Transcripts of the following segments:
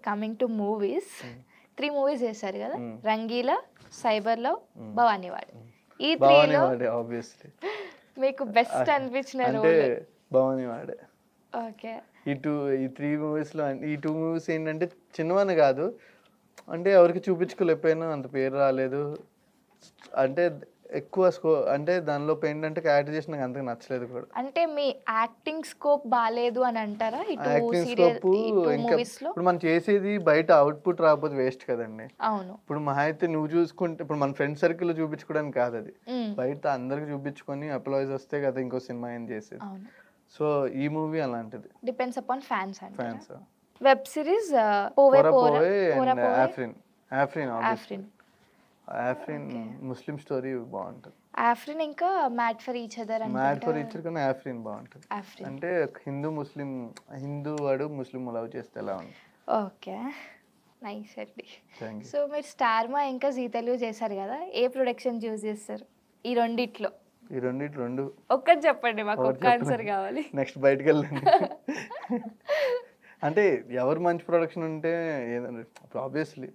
Coming to movies, Hmm. 3 movies చేశారు కదా, Hmm. Rangeela, cyber love, Hmm. భవానీవాడ్. ఈ భవానీ 3లో వాడే ఆబ్వియస్లీ. మీకు బెస్ట్ అనిపించిన అంటే రోల్? భవానీ వాడే. ఓకే. ఈ 3 మూవీస్లో ఈ 2 మూవీస్ ఏంటంటే చిన్నవని కాదు, అంటే ఎవరికి చూపించుకోలేకపోయాను, అంత పేరు రాలేదు. అంటే ఎక్కువ అంటే దానిలో ఏంటంటే క్యారెక్టర్ చేసి నాకు అంతగా నచ్చలేదు కూడా. అంటే మీ యాక్టింగ్ స్కోప్ బాగాలేదు అని అంటారా ఇటు యాక్టింగ్ సీరియల్ స్కోప్ ఈ 2 ఇంకా మూవీస్లో? ఇప్పుడు మనం చేసేది బయట అవుట్పుట్ రాకపోతే వేస్ట్ కదండి. అవును. ఇప్పుడు మహా అయితే నువ్వు చూసుకుంటే ఇప్పుడు మన ఫ్రెండ్ సర్కిల్లో చూపించుకోవడానికి కాదు అది, మ్మ్. బయట అందరికి చూపించుకొని అప్లాయిస్ వస్తే కదా ఇంకో సినిమా ఏం చేసేది. అవును. సో ఈ మూవీ అలాంటిది. డిపెండ్స్ అపాన్ ఫ్యాన్స్ అంటారా? ఫ్యాన్స్ వెబ్ సిరీస్ పోవే పోరా పోరా పోవే పోరా అండ్ పోవే ఆఫ్రిన్. ఆఫ్రిన్ ఆఫ్రిన్. ఆఫ్రిన్ ముస్లిం స్టోరీ బాగుంటుంది. ఆఫ్రిన్ ఇంకా mad for each other mad for అనుకుంటా. ఈచర్ కన్నా ఆఫ్రిన్ బాగుంటుంది. ఆఫ్రిన్. అంటే హిందూ వాడు ముస్లిం లవ్ చేస్తే ఎలా ఉంది. ఓకే, నైస్ అండి. Thank you. సో మీరు స్టార్మా ఇంకా జీ తెలుగు చేశారు కదా, ఏ ప్రొడక్షన్ చూస్ చేస్తారు ఈ రెండిట్లో? ఈ రెండు ఒక్కటి చెప్పండి, మాకు ఒకటి ఒక్క ఆన్సర్ కావాలి. నెక్స్ట్ బయటకు వెళ్ళండి. అంటే ఎవరు మంచి ప్రొడక్షన్ ఉంటే ఆబ్వియస్లీ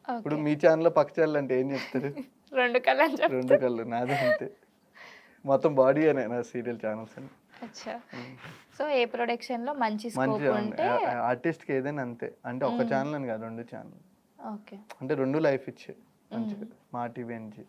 ఇప్పుడు మీ ఛానల్లో పక్క ఛానల్ అంటే ఏం చెప్తారు? రెండు కళ్ళు అని చెప్పి. 2 కళ్ళు నాదే అంతే, మొత్తం బాడీ అనే నా సీరియల్ ఛానల్స్ అని. అచ్చా. సో ఏ ప్రొడక్షన్ లో మంచి స్కోప్ మంచిగా ఉంటే? ఆర్టిస్ట్కి ఏదైనా అంతే, అంటే ఒక ఛానల్ అని కాదు 2 ఛానల్, ఓకే. అంటే 2 లైఫ్ ఇచ్చే మంచిగా మా టీవీ ఎన్జీ.